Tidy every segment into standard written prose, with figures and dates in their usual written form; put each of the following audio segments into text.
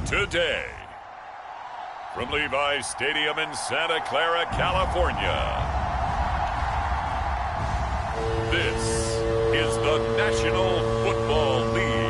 today. From Levi's Stadium in Santa Clara, California, this is the National Football League.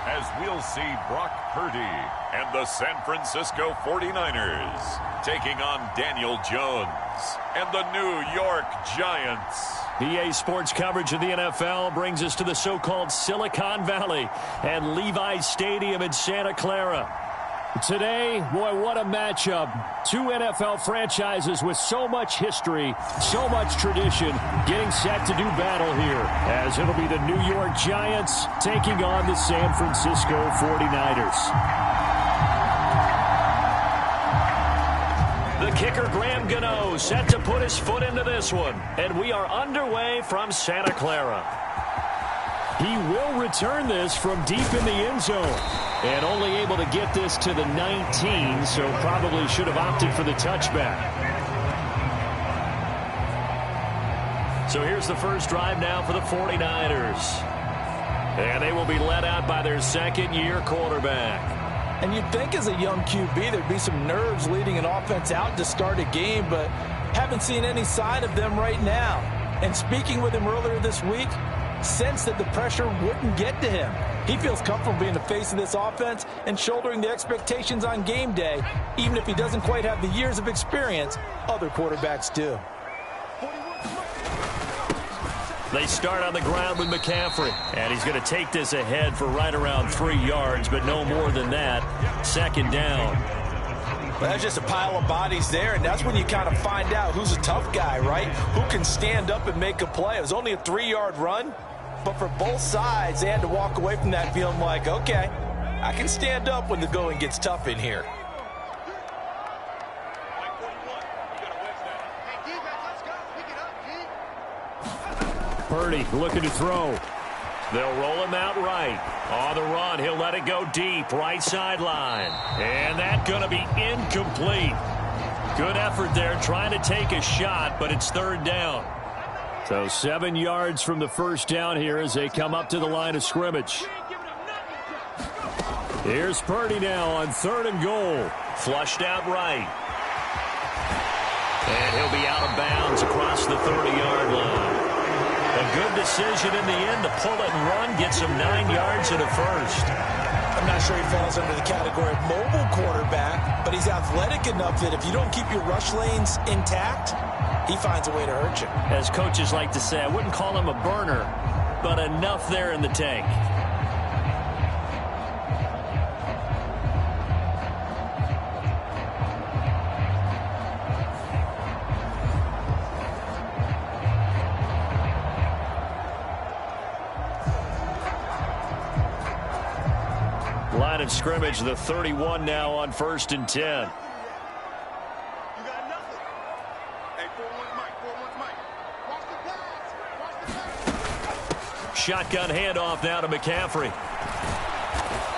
As we'll see Brock Purdy and the San Francisco 49ers taking on Daniel Jones and the New York Giants. EA Sports coverage of the NFL brings us to the so-called Silicon Valley and Levi's Stadium in Santa Clara. Today, boy, what a matchup. Two NFL franchises with so much history, so much tradition, getting set to do battle here, as it'll be the New York Giants taking on the San Francisco 49ers. The kicker, Graham Gano, set to put his foot into this one, and we are underway from Santa Clara. He will return this from deep in the end zone. And only able to get this to the 19, so probably should have opted for the touchback. So here's the first drive now for the 49ers. And they will be led out by their second-year quarterback. And you'd think as a young QB there'd be some nerves leading an offense out to start a game, but haven't seen any sign of them right now. And speaking with him earlier this week, sensed that the pressure wouldn't get to him. He feels comfortable being the face of this offense and shouldering the expectations on game day, even if he doesn't quite have the years of experience other quarterbacks do. They start on the ground with McCaffrey, and he's going to take this ahead for right around 3 yards, but no more than that. Second down. Well, that's just a pile of bodies there, and that's when you kind of find out who's a tough guy, right? Who can stand up and make a play. It was only a 3-yard run, but for both sides, they had to walk away from that feeling like, okay, I can stand up when the going gets tough in here. Purdy looking to throw. They'll roll him out right. On the run, he'll let it go deep, right sideline. And that's going to be incomplete. Good effort there trying to take a shot, but it's third down. So 7 yards from the first down here as they come up to the line of scrimmage. Here's Purdy now on 3rd and goal. Flushed out right. And he'll be out of bounds across the 30-yard line. A good decision in the end to pull it and run, get some 9 yards and a first. I'm not sure he falls under the category of mobile quarterback, but he's athletic enough that if you don't keep your rush lanes intact, he finds a way to hurt you. As coaches like to say, I wouldn't call him a burner, but enough there in the tank. Line of scrimmage, the 31 now on 1st and 10. Shotgun handoff now to McCaffrey.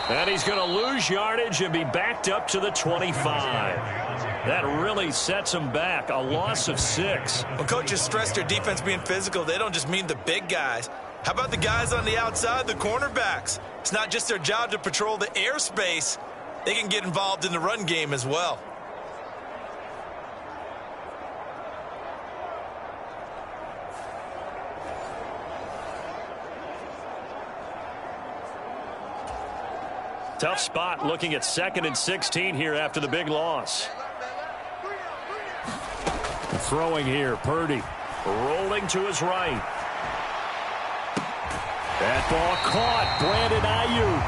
And he's going to lose yardage and be backed up to the 25. That really sets him back. A loss of 6. When coaches stress their defense being physical, they don't just mean the big guys. How about the guys on the outside, the cornerbacks? It's not just their job to patrol the airspace. They can get involved in the run game as well. Tough spot looking at 2nd and 16 here after the big loss. Throwing here, Purdy. Rolling to his right. That ball caught, Brandon Ayuk.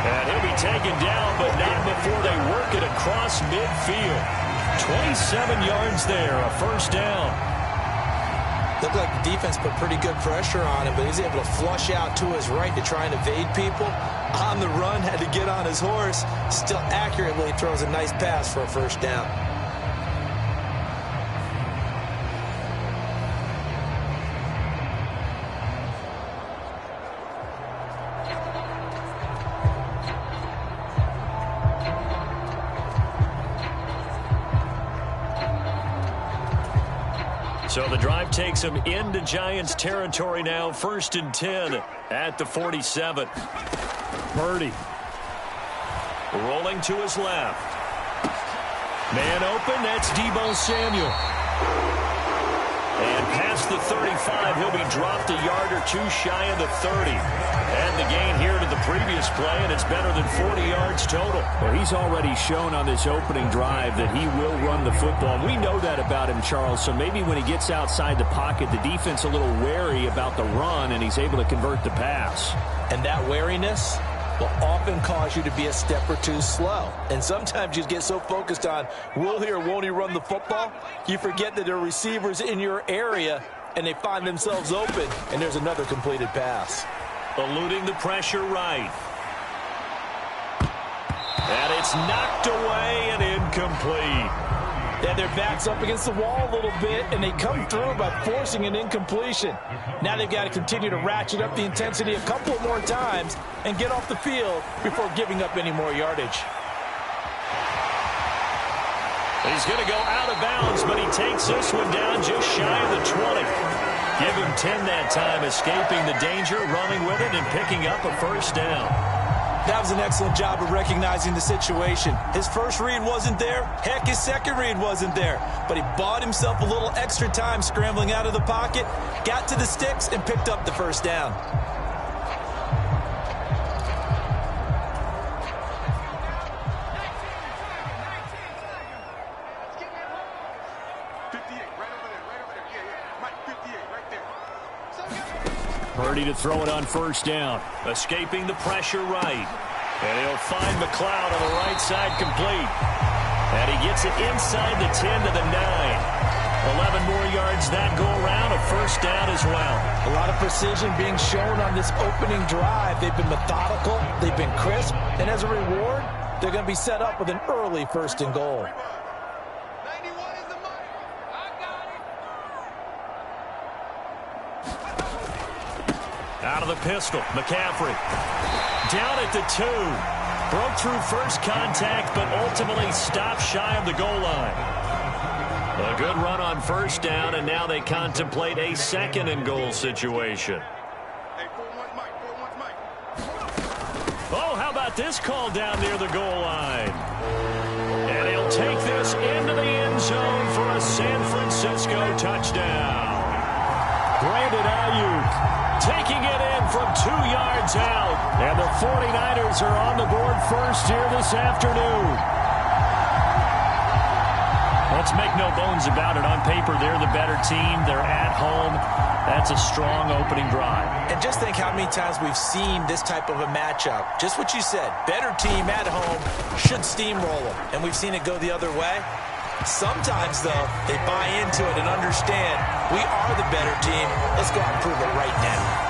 And he'll be taken down, but not before they work it across midfield. 27 yards there, a first down. Looked like the defense put pretty good pressure on him, but he's able to flush out to his right to try and evade people. On the run, had to get on his horse. Still accurately throws a nice pass for a first down. So the drive takes him into Giants territory now, 1st and 10 at the 47. Purdy rolling to his left. Man open, that's Deebo Samuel. And past the 35, he'll be dropped a yard or two shy of the 30. And the gain here to the previous play, and it's better than 40 yards total. Well, he's already shown on this opening drive that he will run the football. We know that about him, Charles, so maybe when he gets outside the pocket, the defense a little wary about the run, and he's able to convert the pass. And that wariness will often cause you to be a step or two slow. And sometimes you get so focused on, will he or won't he run the football, you forget that there are receivers in your area, and they find themselves open, and there's another completed pass. Eluding the pressure right. And it's knocked away and incomplete. Yeah, their back's up against the wall a little bit, and they come through by forcing an incompletion. Now they've got to continue to ratchet up the intensity a couple more times and get off the field before giving up any more yardage. He's going to go out of bounds, but he takes this one down just shy of the 20. Give him 10 that time, escaping the danger, running with it, and picking up a first down. That was an excellent job of recognizing the situation. His first read wasn't there. Heck, his second read wasn't there. But he bought himself a little extra time scrambling out of the pocket, got to the sticks, and picked up the first down. Purdy to throw it on first down. Escaping the pressure right. And he'll find McLeod on the right side complete. And he gets it inside the 10 to the 9. 11 more yards that go around. A first down as well. A lot of precision being shown on this opening drive. They've been methodical. They've been crisp. And as a reward, they're going to be set up with an early 1st and goal. Out of the pistol, McCaffrey. Down at the 2. Broke through first contact, but ultimately stopped shy of the goal line. A good run on first down, and now they contemplate a 2nd and goal situation. Oh, how about this call down near the goal line? And he'll take this into the end zone for a San Francisco touchdown. Brandon Ayuk taking it in from 2 yards out. And the 49ers are on the board first here this afternoon. Let's make no bones about it. On paper, they're the better team. They're at home. That's a strong opening drive. And just think how many times we've seen this type of a matchup. Just what you said. Better team at home should steamroll them. And we've seen it go the other way. Sometimes, though, they buy into it and understand we are the better team. Let's go out and prove it right now.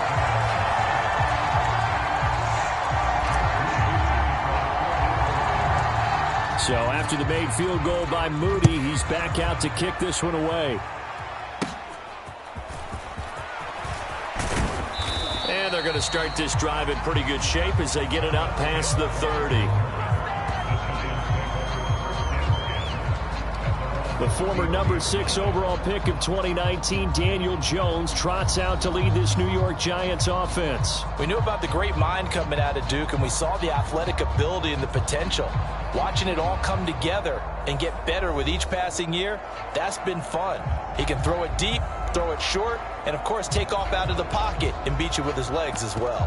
So after the made field goal by Moody, he's back out to kick this one away. And they're going to start this drive in pretty good shape as they get it up past the 30. The former number 6 overall pick of 2019, Daniel Jones, trots out to lead this New York Giants offense. We knew about the great mind coming out of Duke, and we saw the athletic ability and the potential. Watching it all come together and get better with each passing year, that's been fun. He can throw it deep, throw it short, and, of course, take off out of the pocket and beat you with his legs as well.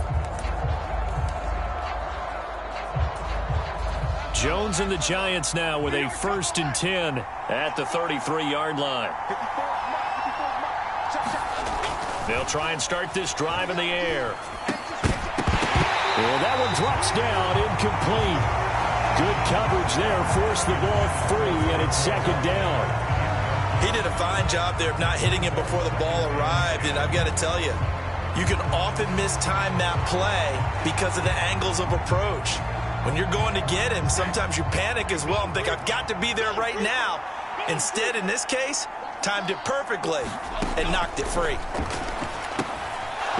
Jones and the Giants now with a 1st and 10 at the 33-yard line. They'll try and start this drive in the air. Well, that one drops down, incomplete. Good coverage there, forced the ball free, and it's 2nd down. He did a fine job there of not hitting him before the ball arrived, and I've got to tell you, you can often mistime that play because of the angles of approach. When you're going to get him, sometimes you panic as well and think, I've got to be there right now. Instead, in this case, timed it perfectly and knocked it free.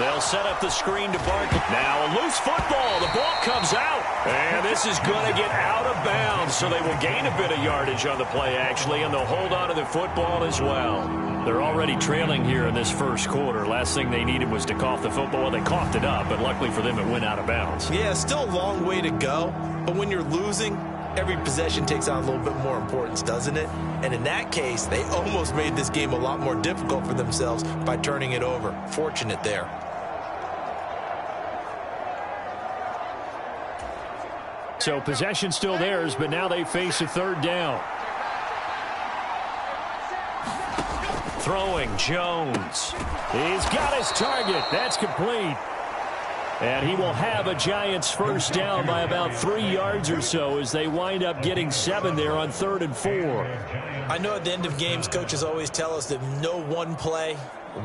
They'll set up the screen to Barkley. Now a loose football. The ball comes out. And this is going to get out of bounds, so they will gain a bit of yardage on the play, actually, and they'll hold on to the football as well. They're already trailing here in this first quarter. Last thing they needed was to cough the football. Well, they coughed it up, but luckily for them, it went out of bounds. Yeah, still a long way to go, but when you're losing, every possession takes on a little bit more importance, doesn't it? And in that case, they almost made this game a lot more difficult for themselves by turning it over. Fortunate there. So possession still theirs, but now they face a third down. Throwing, Jones. He's got his target. That's complete. And he will have a Giants first down by about 3 yards or so as they wind up getting 7 there on 3rd and 4. I know at the end of games, coaches always tell us that no one play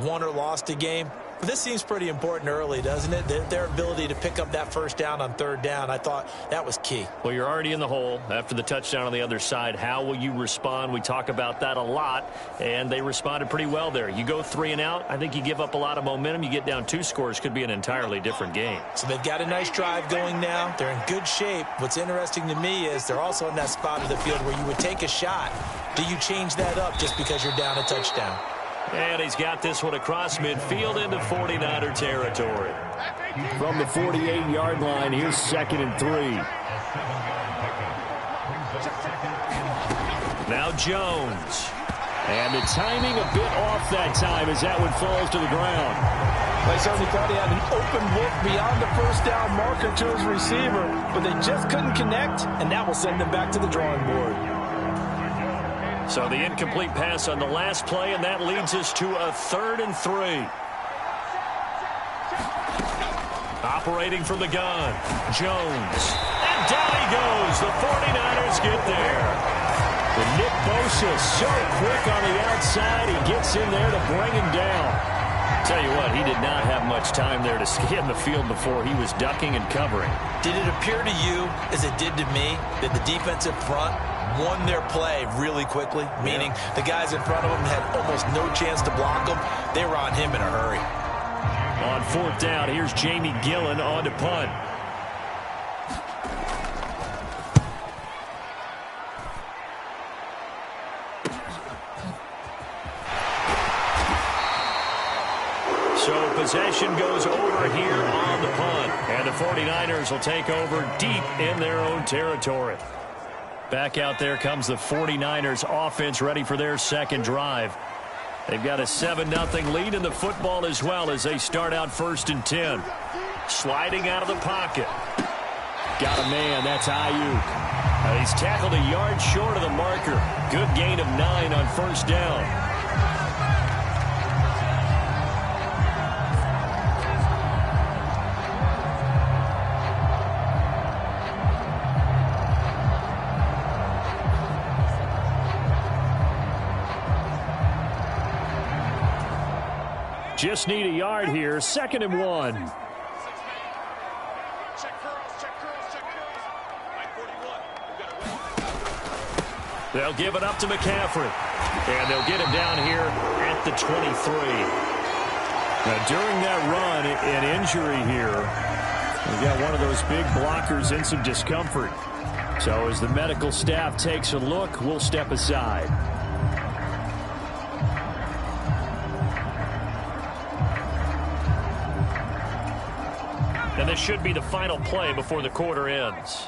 won or lost a game. But this seems pretty important early, doesn't it? Their ability to pick up that first down on 3rd down, I thought that was key. Well, you're already in the hole after the touchdown on the other side. How will you respond? We talk about that a lot, and they responded pretty well there. You go 3 and out, I think you give up a lot of momentum. You get down 2 scores, could be an entirely different game. So they've got a nice drive going now. They're in good shape. What's interesting to me is they're also in that spot of the field where you would take a shot. Do you change that up just because you're down a touchdown? And he's got this one across midfield into 49er territory. From the 48-yard line, here's 2nd and 3. Now Jones. And the timing a bit off that time as that one falls to the ground. They certainly thought he had an open look beyond the first down marker to his receiver, but they just couldn't connect, and that will send them back to the drawing board. So the incomplete pass on the last play, and that leads us to a 3rd and 3. Operating from the gun, Jones. And down he goes. The 49ers get there. And Nick Bosa so quick on the outside. He gets in there to bring him down. Tell you what, he did not have much time there to scan the field before he was ducking and covering. Did it appear to you, as it did to me, that the defensive front won their play really quickly, meaning the guys in front of them had almost no chance to block them? They were on him in a hurry. On 4th down, here's Jamie Gillen on to punt. So possession goes over here on the punt. And the 49ers will take over deep in their own territory. Back out there comes the 49ers offense ready for their second drive. They've got a 7-0 lead in the football as well as they start out 1st and 10. Sliding out of the pocket. Got a man, that's Ayuk. He's tackled a yard short of the marker. Good gain of 9 on 1st down. Just need a yard here. 2nd and 1. They'll give it up to McCaffrey. And they'll get him down here at the 23. Now, during that run, an injury here. We've got one of those big blockers in some discomfort. So as the medical staff takes a look, we'll step aside. And this should be the final play before the quarter ends.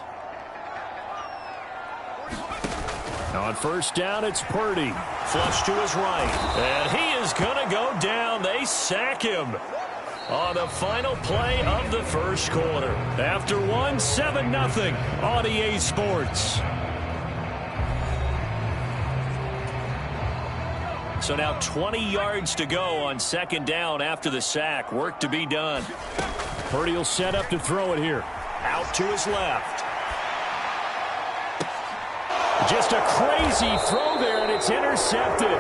Now on 1st down, it's Purdy. Flush to his right. And he is going to go down. They sack him on the final play of the first quarter. After 7-0 on EA Sports. So now 20 yards to go on 2nd down after the sack. Work to be done. Purdy will set up to throw it here. Out to his left. Just a crazy throw there, and it's intercepted.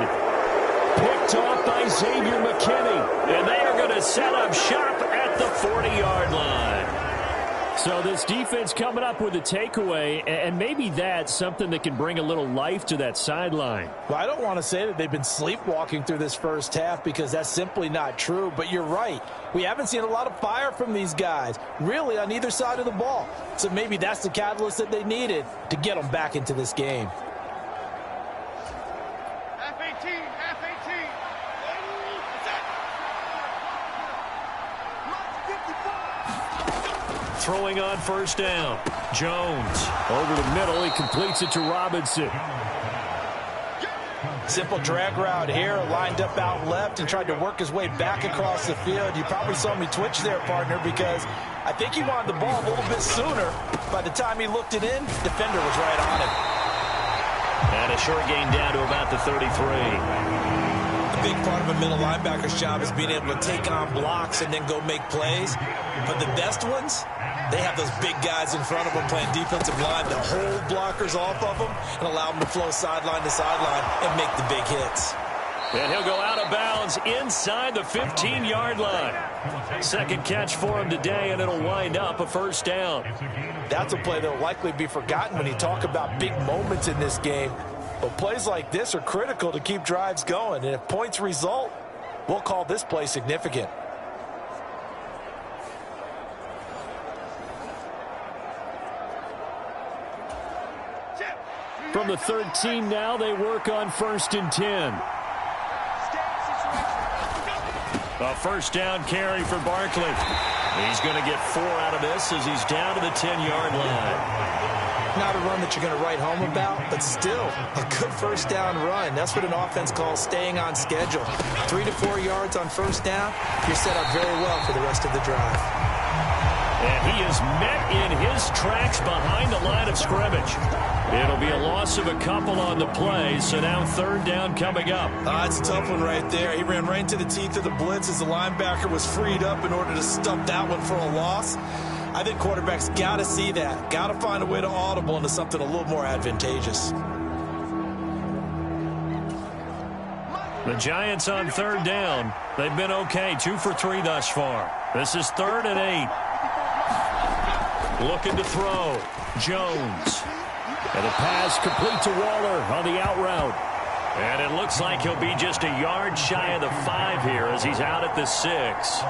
Picked off by Xavier McKinney. And they are going to set up shop at the 40-yard line. So this defense coming up with a takeaway, and maybe that's something that can bring a little life to that sideline. Well, I don't want to say that they've been sleepwalking through this first half because that's simply not true, but you're right. We haven't seen a lot of fire from these guys, really, on either side of the ball. So maybe that's the catalyst that they needed to get them back into this game. Throwing on first down. Jones over the middle. He completes it to Robinson. Simple drag route here, lined up out left and tried to work his way back across the field. You probably saw me twitch there, partner, because I think he wanted the ball a little bit sooner. By the time he looked it in, defender was right on him. And a short gain down to about the 33. A big part of a middle linebacker's job is being able to take on blocks and then go make plays. But the best ones, they have those big guys in front of them playing defensive line to hold blockers off of them and allow them to flow sideline to sideline and make the big hits. And he'll go out of bounds inside the 15-yard line. Second catch for him today, and it'll wind up a first down. That's a play that will likely be forgotten when you talk about big moments in this game. But plays like this are critical to keep drives going. And if points result, we'll call this play significant. From the 13 now, they work on 1st and 10. A first down carry for Barkley. He's going to get 4 out of this as he's down to the 10-yard line. Not a run that you're going to write home about, but still a good first down run. That's what an offense calls staying on schedule. 3 to 4 yards on first down, you're set up very well for the rest of the drive. And he is met in his tracks behind the line of scrimmage. It'll be a loss of a couple on the play, so now 3rd down coming up. It's a tough one right there. He ran right into the teeth of the blitz as the linebacker was freed up in order to stump that one for a loss. I think quarterbacks got to see that. Got to find a way to audible into something a little more advantageous. The Giants on 3rd down. They've been okay, 2 for 3 thus far. This is 3rd and 8. Looking to throw. Jones. And a pass complete to Waller on the out route. And it looks like he'll be just a yard shy of the 5 here as he's out at the 6.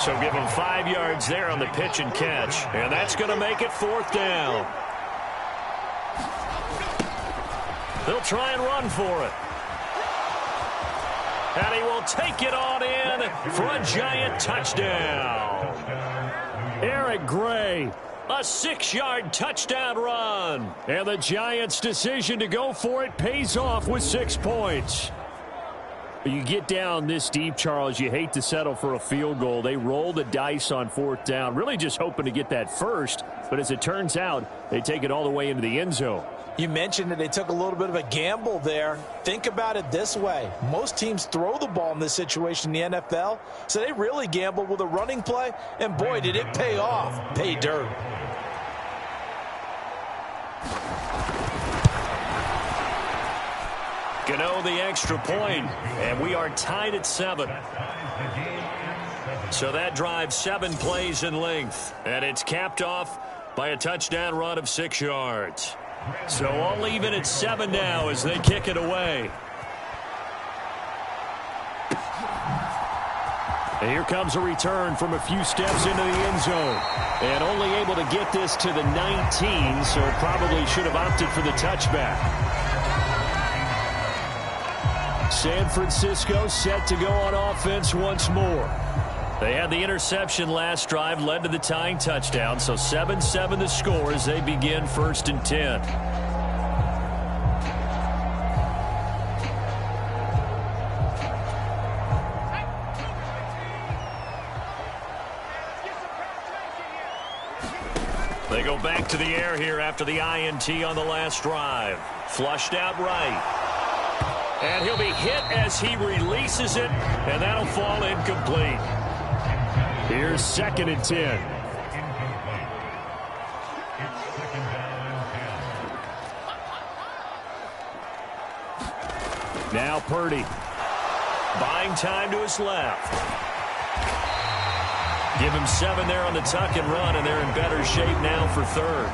So give him 5 yards there on the pitch and catch. And that's going to make it 4th down. They'll try and run for it. And he will take it on in for a Giant touchdown. Eric Gray. A 6-yard touchdown run. And the Giants' decision to go for it pays off with 6 points. You get down this deep, Charles, you hate to settle for a field goal. They roll the dice on 4th down, really just hoping to get that first. But as it turns out, they take it all the way into the end zone. You mentioned that they took a little bit of a gamble there. Think about it this way. Most teams throw the ball in this situation in the NFL, so they really gambled with a running play, and boy, did it pay off. Pay dirt. Gano the extra point, and we are tied at 7. So that drives 7 plays in length, and it's capped off by a touchdown run of 6 yards. So all even at 7 now as they kick it away. And here comes a return from a few steps into the end zone. And only able to get this to the 19, so probably should have opted for the touchback. San Francisco set to go on offense once more. They had the interception last drive, led to the tying touchdown, so 7-7 the score as they begin 1st and 10. They go back to the air here after the INT on the last drive. Flushed out right. And he'll be hit as he releases it, and that'll fall incomplete. Here's 2nd and 10. Now Purdy. Buying time to his left. Give him 7 there on the tuck and run, and they're in better shape now for third.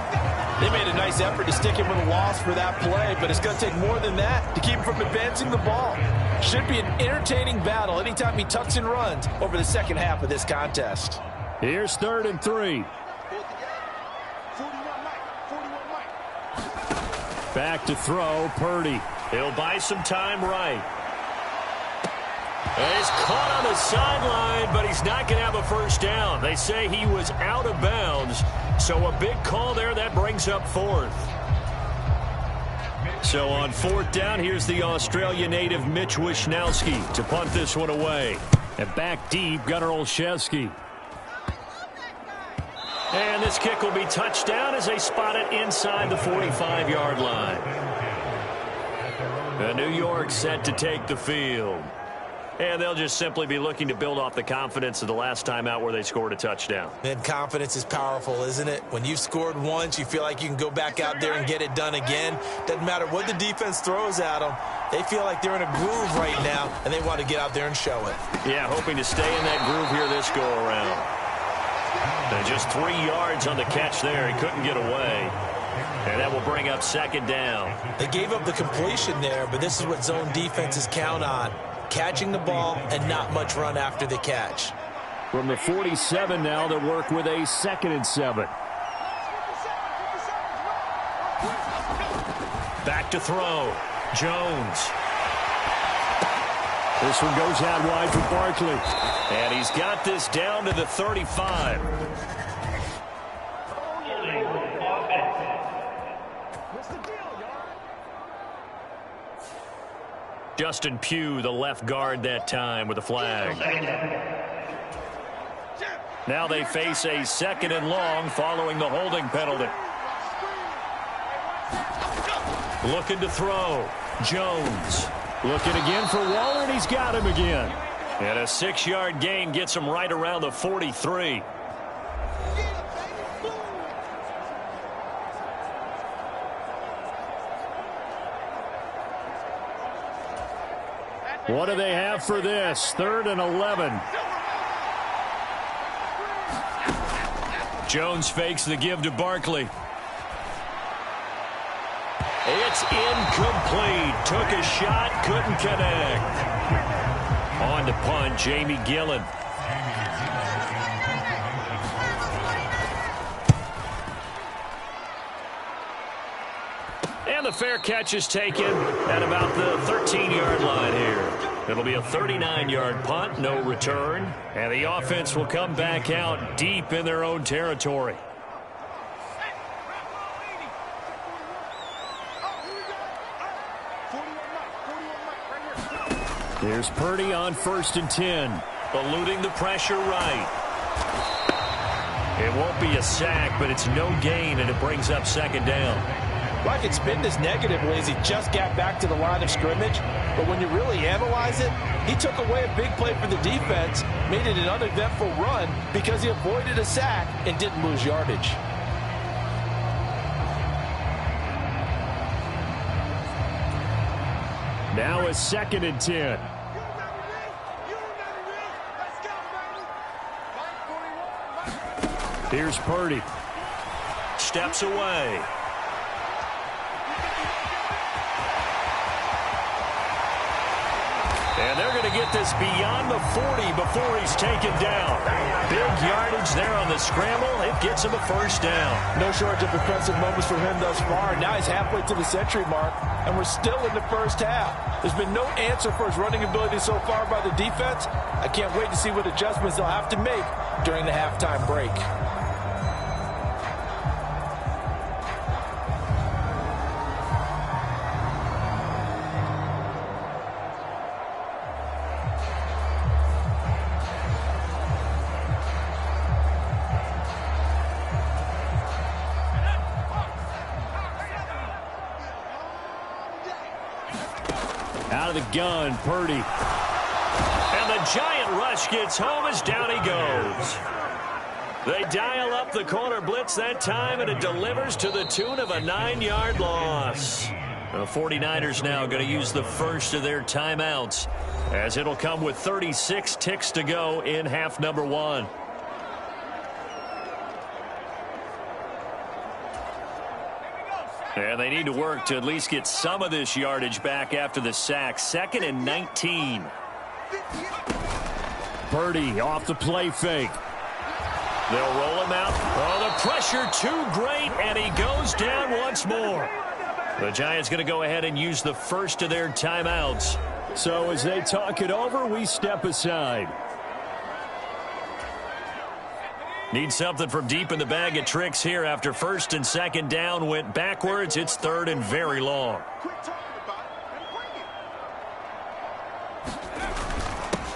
They made a nice effort to stick him with a loss for that play, but it's going to take more than that to keep him from advancing the ball. Should be an entertaining battle anytime he tucks and runs over the second half of this contest. Here's 3rd and 3. Back to throw, Purdy. He'll buy some time right. And he's caught on the sideline, but he's not going to have a first down. They say he was out of bounds, so a big call there. That brings up 4th. So on 4th down, here's the Australia native Mitch Wishnowsky to punt this one away. And back deep, Gunnar Olszewski. And this kick will be touchdown as they spot it inside the 45-yard line. And New York set to take the field. And they'll just simply be looking to build off the confidence of the last time out where they scored a touchdown. And confidence is powerful, isn't it? When you've scored once, you feel like you can go back out there and get it done again. Doesn't matter what the defense throws at them. They feel like they're in a groove right now, and they want to get out there and show it. Yeah, hoping to stay in that groove here this go-around. And just 3 yards on the catch there. He couldn't get away. And that will bring up 2nd down. They gave up the completion there, but this is what zone defenses count on. Catching the ball and not much run after the catch. From the 47 now, they'll work with a 2nd and 7. Back to throw. Jones. This one goes out wide for Barkley. And he's got this down to the 35. Justin Pugh, the left guard that time with a flag. Now they face a 2nd and long following the holding penalty. Looking to throw. Jones. Looking again for Waller, and he's got him again. And a 6-yard gain gets him right around the 43. What do they have for this? 3rd and 11. Jones fakes the give to Barkley. It's incomplete. Took a shot, couldn't connect. On to punt, Jamie Gillen. And the fair catch is taken at about the 13-yard line here. It'll be a 39-yard punt, no return. And the offense will come back out deep in their own territory. Here's Purdy on 1st and 10. Eluding the pressure right. It won't be a sack, but it's no gain, and it brings up 2nd down. Well, I could spin this negatively as he just got back to the line of scrimmage. But when you really analyze it, he took away a big play for the defense, made it an uneventful run because he avoided a sack and didn't lose yardage. Now a 2nd and 10. Here's Purdy. Steps away. And they're going to get this beyond the 40 before he's taken down. Big yardage there on the scramble. It gets him a 1st down. No shortage of impressive moments for him thus far. Now he's halfway to the century mark, and we're still in the first half. There's been no answer for his running ability so far by the defense. I can't wait to see what adjustments they'll have to make during the halftime break. Out of the gun, Purdy. And the giant rush gets home as down he goes. They dial up the corner blitz that time, and it delivers to the tune of a 9-yard loss. The 49ers now going to use the first of their timeouts, as it'll come with 36 ticks to go in half number 1. And they need to work to at least get some of this yardage back after the sack. 2nd and 19. Purdy off the play fake. They'll roll him out. Oh, the pressure too great, and he goes down once more. The Giants going to go ahead and use the first of their timeouts. So as they talk it over, we step aside. Need something from deep in the bag of tricks here after 1st and 2nd down went backwards. It's 3rd and very long.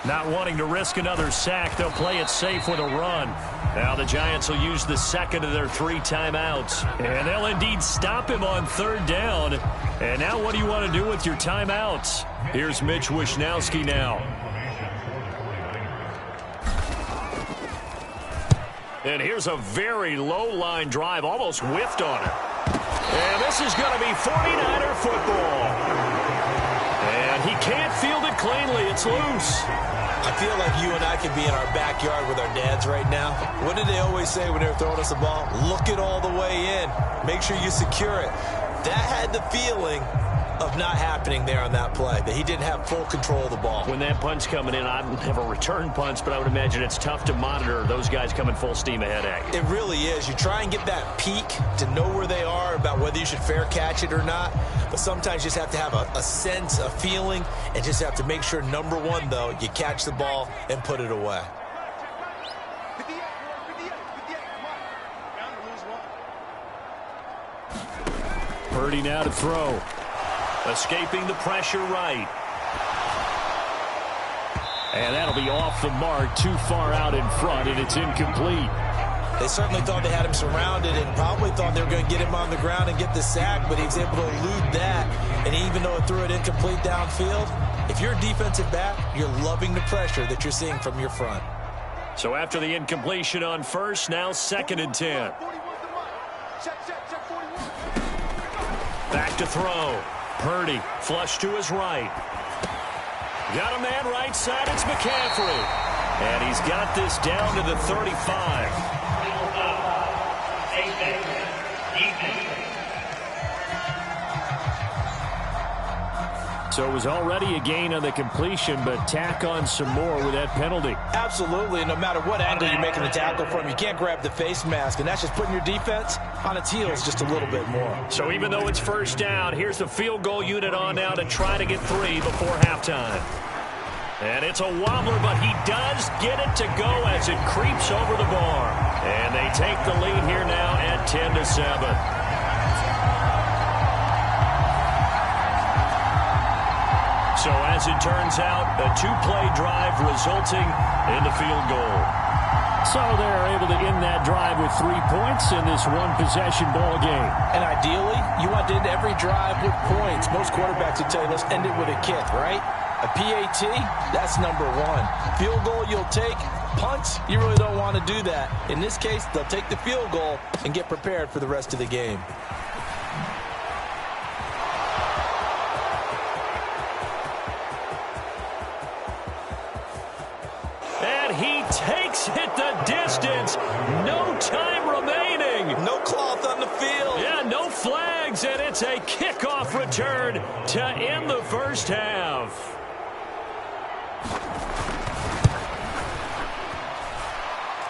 Not wanting to risk another sack, they'll play it safe with a run. Now the Giants will use the 2nd of their 3 timeouts. And they'll indeed stop him on 3rd down. And now what do you want to do with your timeouts? Here's Mitch Wishnowsky now. And here's a very low-line drive, almost whiffed on it. And this is going to be 49er football. And he can't field it cleanly. It's loose. I feel like you and I could be in our backyard with our dads right now. What did they always say when they were throwing us the ball? Look it all the way in. Make sure you secure it. That had the feeling of not happening there on that play, that he didn't have full control of the ball. When that punch coming in, I don't have a return punch, but I would imagine it's tough to monitor those guys coming full steam ahead at you. It really is. You try and get that peek to know where they are about whether you should fair catch it or not, but sometimes you just have to have a sense, a feeling, and just have to make sure, number one, though, you catch the ball and put it away. Purdy now to throw. Escaping the pressure right. And that'll be off the mark, too far out in front, and it's incomplete. They certainly thought they had him surrounded and probably thought they were going to get him on the ground and get the sack, but he was able to elude that. And even though it threw it incomplete downfield, if you're a defensive back, you're loving the pressure that you're seeing from your front. So after the incompletion on 1st, now 2nd and 10. Back to throw. Purdy, flush to his right. Got a man right side, it's McCaffrey. And he's got this down to the 35. So it was already a gain on the completion, but tack on some more with that penalty. Absolutely, and no matter what angle you're making the tackle from, you can't grab the face mask, and that's just putting your defense on its heels just a little bit more. So even though it's 1st down, here's the field goal unit on now to try to get 3 before halftime. And it's a wobbler, but he does get it to go as it creeps over the bar. And they take the lead here now at 10-7. So as it turns out, a 2-play drive resulting in the field goal. So they're able to end that drive with 3 points in this one-possession ball game. And ideally, you want to end every drive with points. Most quarterbacks would tell you, let's end it with a kick, right? A PAT, that's number 1. Field goal you'll take. Punts, you really don't want to do that. In this case, they'll take the field goal and get prepared for the rest of the game. Takes it the distance. No time remaining. No cloth on the field. Yeah, no flags, and it's a kickoff return to end the 1st half.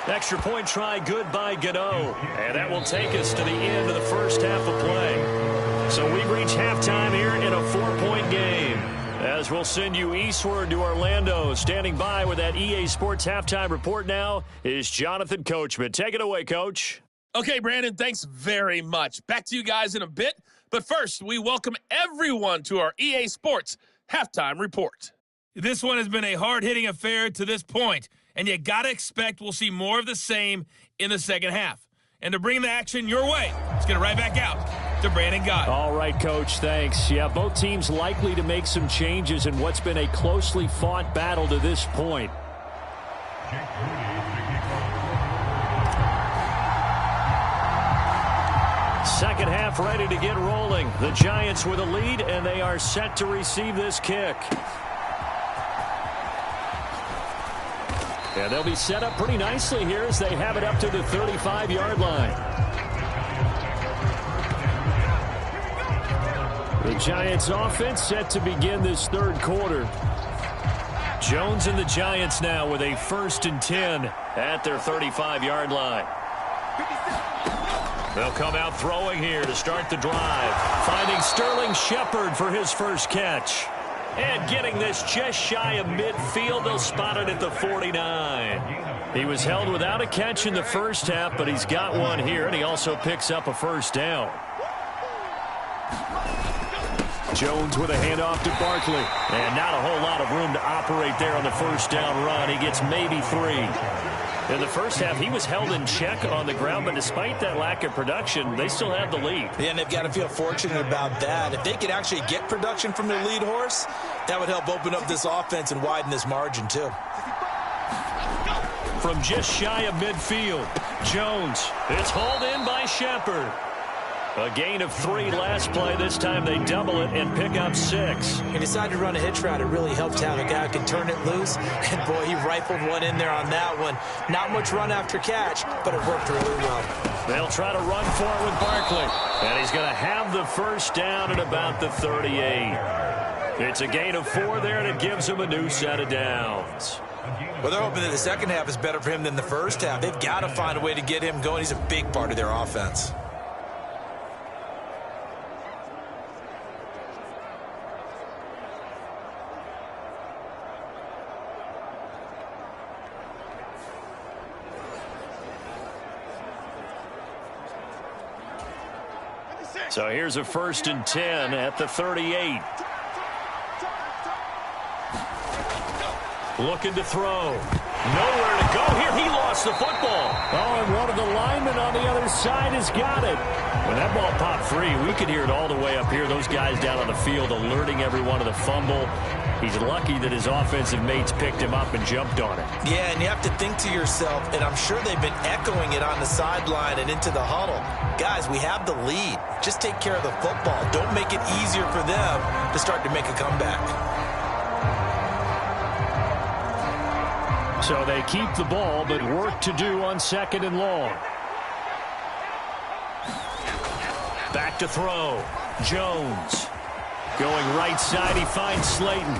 Extra point try good by Gano. And that will take us to the end of the 1st half of play. So we reach halftime here in a 4-point game. As we'll send you eastward to Orlando. Standing by with that EA Sports halftime report now is Jonathan Coachman. Take it away, Coach. Okay, Brandon, thanks very much. Back to you guys in a bit. But first, we welcome everyone to our EA Sports halftime report. This one has been a hard-hitting affair to this point, and you got to expect we'll see more of the same in the second half. And to bring the action your way, let's get it right back out to Brandon Gott. All right, Coach, thanks. Yeah, both teams likely to make some changes in what's been a closely fought battle to this point. Second half ready to get rolling. The Giants with a lead, and they are set to receive this kick. And they'll be set up pretty nicely here as they have it up to the 35-yard line. The Giants offense set to begin this third quarter. Jones and the Giants now with a 1st and 10 at their 35-yard line. They'll come out throwing here to start the drive. Finding Sterling Shepard for his first catch. And getting this just shy of midfield. They'll spot it at the 49. He was held without a catch in the first half, but he's got one here, and he also picks up a first down. Jones with a handoff to Barkley. And not a whole lot of room to operate there on the first down run. He gets maybe 3. In the first half, he was held in check on the ground, but despite that lack of production, they still have the lead. Yeah, and they've got to feel fortunate about that. If they could actually get production from their lead horse, that would help open up this offense and widen this margin, too. From just shy of midfield, Jones. It's hauled in by Shepard. A gain of 3 last play. This time they double it and pick up 6. He decided to run a hitch route. It really helped to have a guy who can turn it loose. And, boy, he rifled one in there on that one. Not much run after catch, but it worked really well. They'll try to run for it with Barkley. And he's going to have the first down at about the 38. It's a gain of 4 there, and it gives him a new set of downs. Well, they're hoping that the second half is better for him than the first half. They've got to find a way to get him going. He's a big part of their offense. So here's a 1st and 10 at the 38. Looking to throw. Nowhere to go here. He lost the football. Oh, and one of the linemen on the other side has got it. When that ball popped free, we could hear it all the way up here. Those guys down on the field alerting everyone of the fumble. He's lucky that his offensive mates picked him up and jumped on it. Yeah, and you have to think to yourself, and I'm sure they've been echoing it on the sideline and into the huddle. Guys, we have the lead. Just take care of the football. Don't make it easier for them to start to make a comeback. So they keep the ball, but work to do on 2nd and long. Back to throw. Jones. Going right side, he finds Slayton.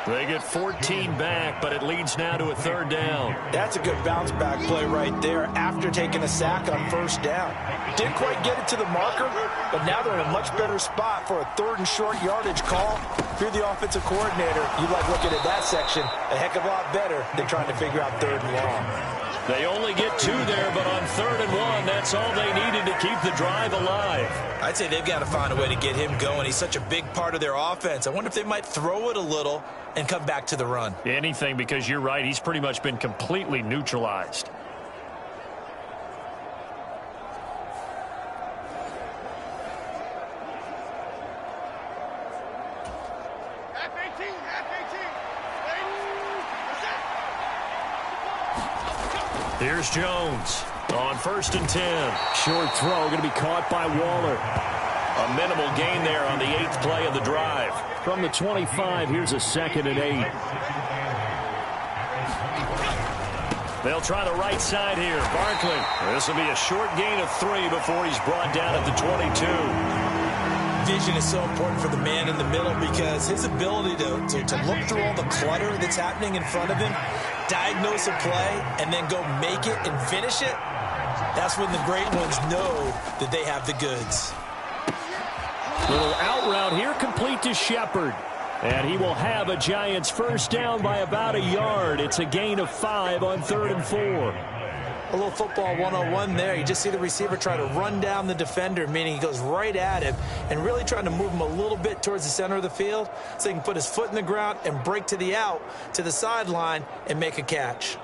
They get 14 back, but it leads now to a 3rd down. That's a good bounce back play right there after taking a sack on 1st down. Didn't quite get it to the marker, but now they're in a much better spot for a 3rd and short yardage call. If you're the offensive coordinator, you like looking at that section a heck of a lot better than trying to figure out 3rd and long. They only get 2 there, but on 3rd and 1, that's all they needed to keep the drive alive. I'd say they've got to find a way to get him going. He's such a big part of their offense. I wonder if they might throw it a little and come back to the run. Anything, because you're right. He's pretty much been completely neutralized. Here's Jones on 1st and 10. Short throw going to be caught by Waller. A minimal gain there on the 8th play of the drive. From the 25, here's a 2nd and 8. They'll try the right side here. Barkley. This will be a short gain of 3 before he's brought down at the 22. Vision is so important for the man in the middle because his ability to look through all the clutter that's happening in front of him, diagnose a play, and then go make it and finish it, that's when the great ones know that they have the goods. Little out route here, complete to Shepard. And he will have a Giants first down by about a yard. It's a gain of 5 on 3rd and 4. A little football 101 there. You just see the receiver try to run down the defender, meaning he goes right at him and really trying to move him a little bit towards the center of the field so he can put his foot in the ground and break to the out, to the sideline, and make a catch.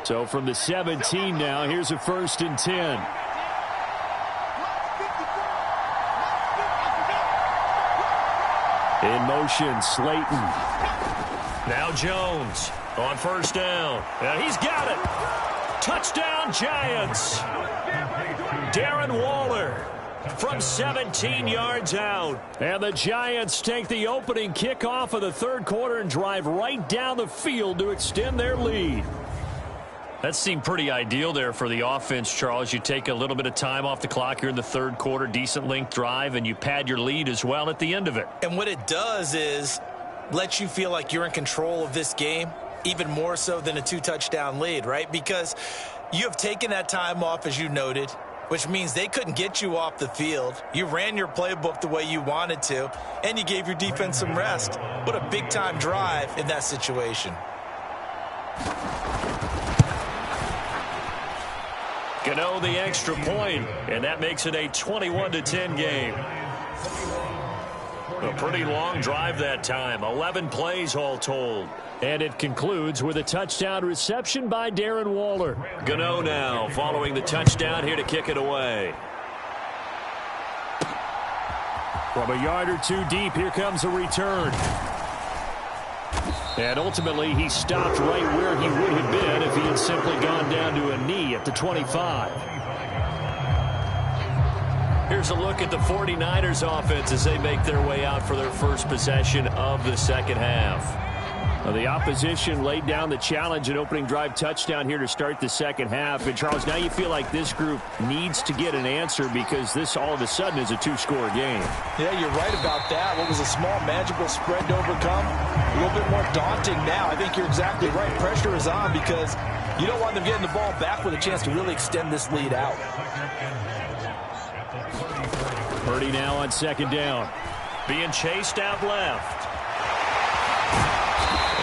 So from the 17 now, here's a 1st and 10. In motion, Slayton. Now Jones on 1st down. And he's got it. Touchdown, Giants. Darren Waller. from 17 yards out. And the Giants take the opening kickoff of the third quarter and drive right down the field to extend their lead. That seemed pretty ideal there for the offense, Charles. You take a little bit of time off the clock here in the third quarter, decent length drive, and you pad your lead as well at the end of it. And what it does is let you feel like you're in control of this game, even more so than a 2-touchdown lead, right? Because you have taken that time off, as you noted, which means they couldn't get you off the field. You ran your playbook the way you wanted to, and you gave your defense some rest. What a big-time drive in that situation. Gano the extra point, and that makes it a 21-10 game. A pretty long drive that time, 11 plays all told. And it concludes with a touchdown reception by Darren Waller. Gano now following the touchdown here to kick it away. From a yard or two deep, here comes a return. And ultimately, he stopped right where he would have been if he had simply gone down to a knee at the 25. Here's a look at the 49ers offense as they make their way out for their first possession of the second half. Well, the opposition laid down the challenge and opening drive touchdown here to start the second half. And, Charles, now you feel like this group needs to get an answer because this all of a sudden is a two-score game. Yeah, you're right about that. What was a small, manageable spread to overcome, a little bit more daunting now. I think you're exactly right. Pressure is on because you don't want them getting the ball back with a chance to really extend this lead out. Purdy now on second down. Being chased out left.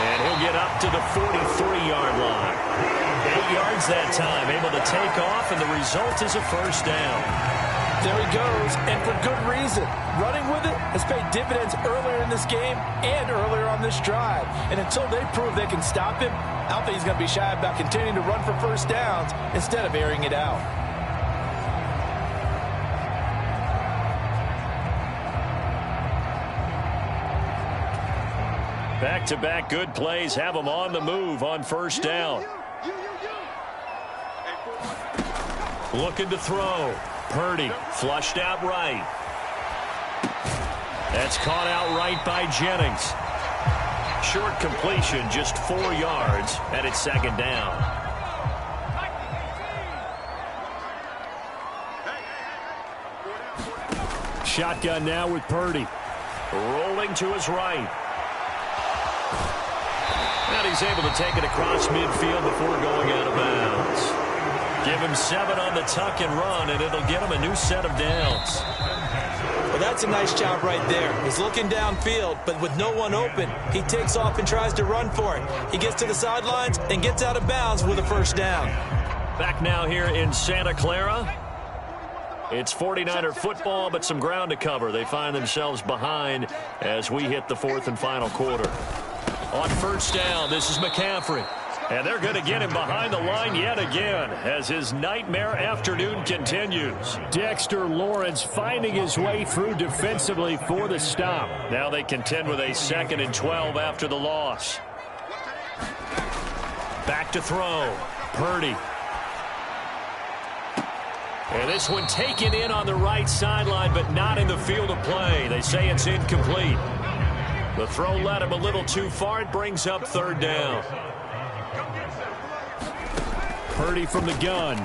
And he'll get up to the 43-yard line. 8 yards that time, able to take off, and the result is a first down. There he goes, and for good reason. Running with it has paid dividends earlier in this game and earlier on this drive. And until they prove they can stop him, I don't think he's going to be shy about continuing to run for first downs instead of airing it out. Back-to-back good plays have them on the move on first down. Looking to throw. Purdy flushed out right. That's caught out right by Jennings. Short completion, just 4 yards, and it's second down. Shotgun now with Purdy. Rolling to his right. And he's able to take it across midfield before going out of bounds. Give him 7 on the tuck and run, and it'll get him a new set of downs. Well, that's a nice job right there. He's looking downfield, but with no one open, he takes off and tries to run for it. He gets to the sidelines and gets out of bounds with a first down. Back now here in Santa Clara. It's 49er football, but some ground to cover. They find themselves behind as we hit the fourth and final quarter. On first down, this is McCaffrey. And they're going to get him behind the line yet again as his nightmare afternoon continues. Dexter Lawrence finding his way through defensively for the stop. Now they contend with a 2nd and 12 after the loss. Back to throw. Purdy. And this one taken in on the right sideline, but not in the field of play. They say it's incomplete. The throw led him a little too far. It brings up third down. Purdy from the gun.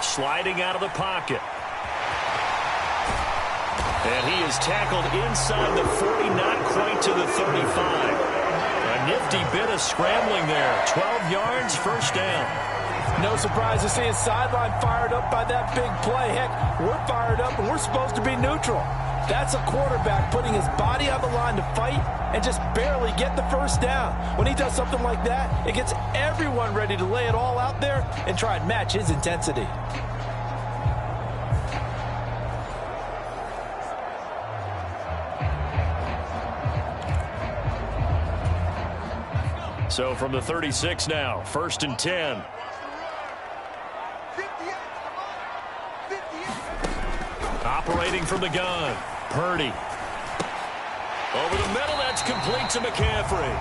Sliding out of the pocket. And he is tackled inside the 40, not quite to the 35. A nifty bit of scrambling there. 12 yards, first down. No surprise to see his sideline fired up by that big play. Heck, we're fired up and we're supposed to be neutral. That's a quarterback putting his body on the line to fight and just barely get the first down. When he does something like that, it gets everyone ready to lay it all out there and try and match his intensity. So from the 36 now, 1st and 10. Operating from the gun. Purdy. Over the middle, that's complete to McCaffrey.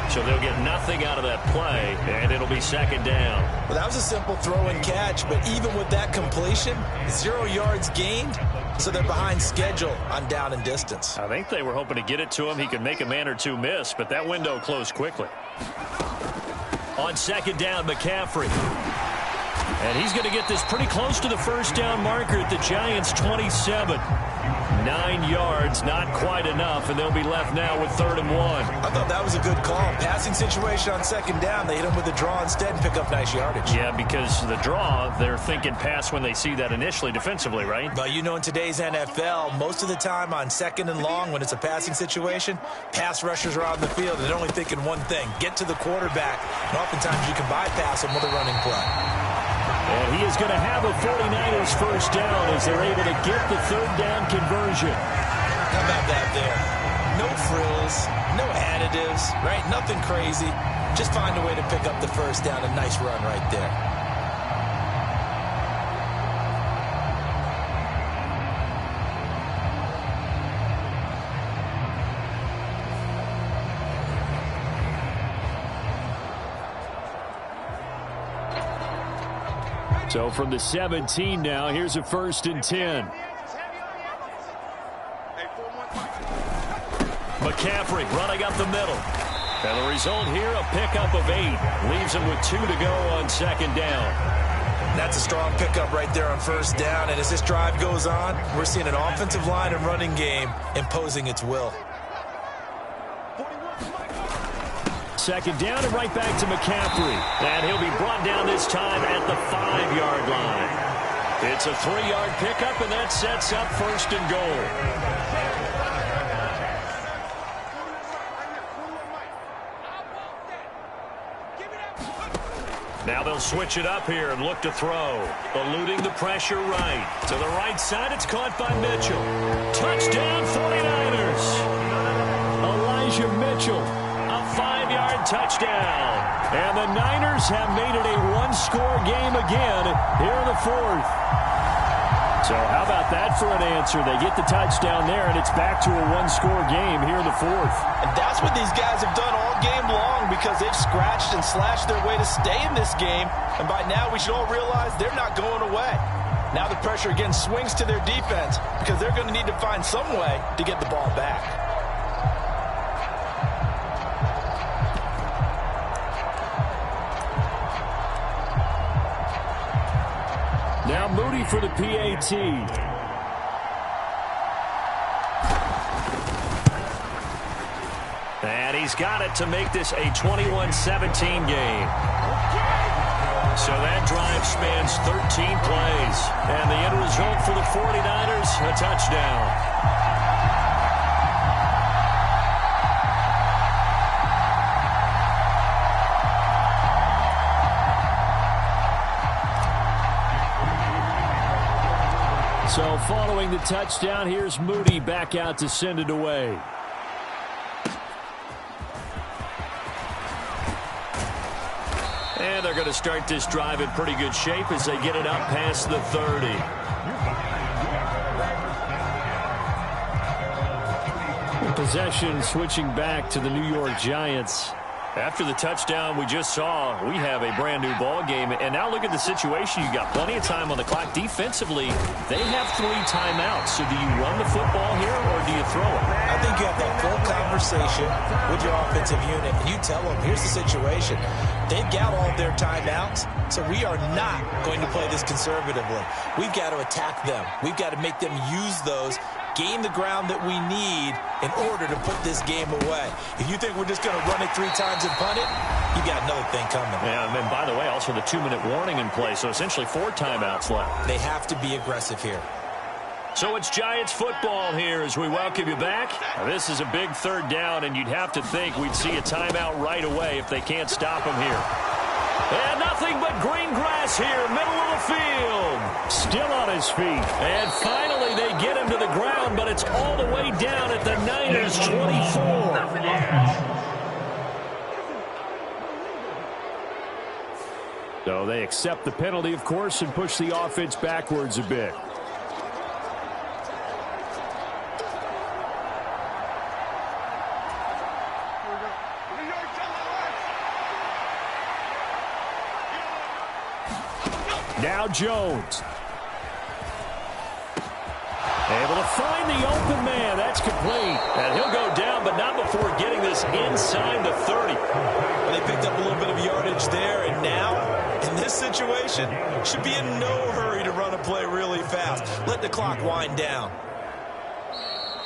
So they'll get nothing out of that play, and it'll be second down. Well, that was a simple throw and catch, but even with that completion, 0 yards gained, so they're behind schedule on down and distance. I think they were hoping to get it to him. He could make a man or two miss, but that window closed quickly. On second down, McCaffrey. And he's going to get this pretty close to the first down marker at the Giants' 27. 9 yards, not quite enough, and they'll be left now with 3rd and 1. I thought that was a good call. Passing situation on second down. They hit him with a draw instead and pick up nice yardage. Yeah, because the draw, they're thinking pass when they see that initially defensively, right? Well, you know, in today's NFL, most of the time on second and long, when it's a passing situation, pass rushers are on the field, and they're only thinking one thing, get to the quarterback. And oftentimes you can bypass them with a running play. And he is going to have a 49ers first down as they're able to get the 3rd down conversion. How about that there? No frills, no additives, right? Nothing crazy. Just find a way to pick up the first down. A nice run right there. So from the 17 now, here's a 1st and 10. McCaffrey running up the middle. And the result here, a pickup of 8. Leaves him with 2 to go on second down. That's a strong pickup right there on first down. And as this drive goes on, we're seeing an offensive line and running game imposing its will. Second down and right back to McCaffrey. And he'll be brought down this time at the 5-yard line. It's a 3-yard pickup, and that sets up 1st and goal. Now they'll switch it up here and look to throw. Eluding the pressure right. To the right side, it's caught by Mitchell. Touchdown, 49ers. Elijah Mitchell. 5-yard touchdown. And the Niners have made it a 1-score game again here in the 4th. So how about that for an answer? They get the touchdown there, and it's back to a 1-score game here in the 4th. And that's what these guys have done all game long because they've scratched and slashed their way to stay in this game. And by now we should all realize they're not going away. Now the pressure again swings to their defense because they're going to need to find some way to get the ball back. Now Moody for the PAT. And he's got it to make this a 21-17 game. So that drive spans 13 plays. And the end result for the 49ers, a touchdown. So following the touchdown, here's Moody back out to send it away. And they're going to start this drive in pretty good shape as they get it up past the 30. Possession switching back to the New York Giants. After the touchdown we just saw, we have a brand new ball game. And now look at the situation. You've got plenty of time on the clock. Defensively, they have 3 timeouts. So do you run the football here or do you throw it? I think you have that full conversation with your offensive unit. And you tell them, here's the situation. They've got all of their timeouts. So we are not going to play this conservatively. We've got to attack them. We've got to make them use those, gain the ground that we need in order to put this game away. If you think we're just going to run it 3 times and punt it, you got another thing coming. Yeah, and by the way, also the 2-minute warning in play, so essentially 4 timeouts left. They have to be aggressive here. So it's Giants football here as we welcome you back. Now, this is a big 3rd down, and you'd have to think we'd see a timeout right away if they can't stop them here. And nothing but green grass here, middle of the field. Still on his feet. And finally they get him to the ground, but it's all the way down at the Niners' 24. So they accept the penalty, of course, and push the offense backwards a bit. Now Jones. Able to find the open man. That's complete. And he'll go down, but not before getting this inside the 30. Well, they picked up a little bit of yardage there, and now, in this situation, should be in no hurry to run a play really fast. Let the clock wind down.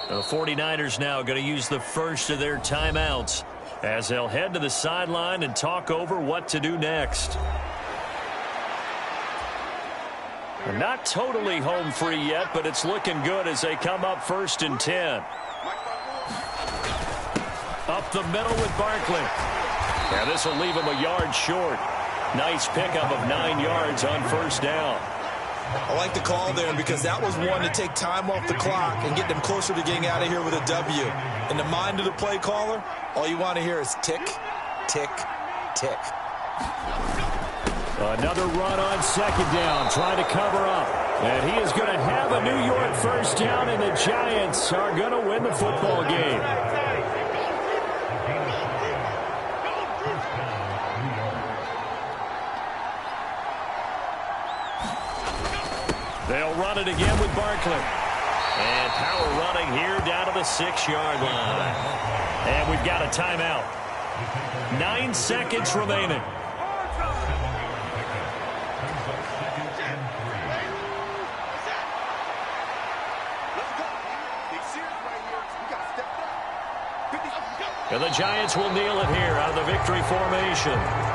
The 49ers now going to use the first of their timeouts as they'll head to the sideline and talk over what to do next. They're not totally home free yet, but it's looking good as they come up 1st and 10. Up the middle with Barkley. Yeah, this will leave him a yard short. Nice pickup of 9 yards on 1st down. I like the call there because that was one to take time off the clock and get them closer to getting out of here with a W. In the mind of the play caller, all you want to hear is tick, tick, tick. Another run on 2nd down, trying to cover up. And he is going to have a New York 1st down, and the Giants are going to win the football game. They'll run it again with Barkley. And power running here down to the 6-yard line. And we've got a timeout. 9 seconds remaining. And the Giants will kneel it here out of the victory formation.